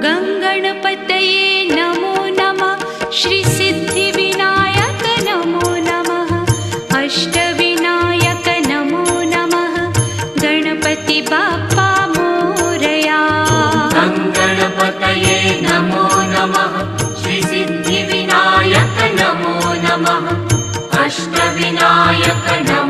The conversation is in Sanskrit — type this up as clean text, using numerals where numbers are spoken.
गङ्गणपतये नमो नमः। श्रीसिद्धिविनायक नमो नमः। अष्टविनायक नमो नमः। गणपति बाप्पा मोरया। गङ्गणपतये नमो नमः। श्रीसिद्धिविनायक नमो नमः। अष्टविनायक नमो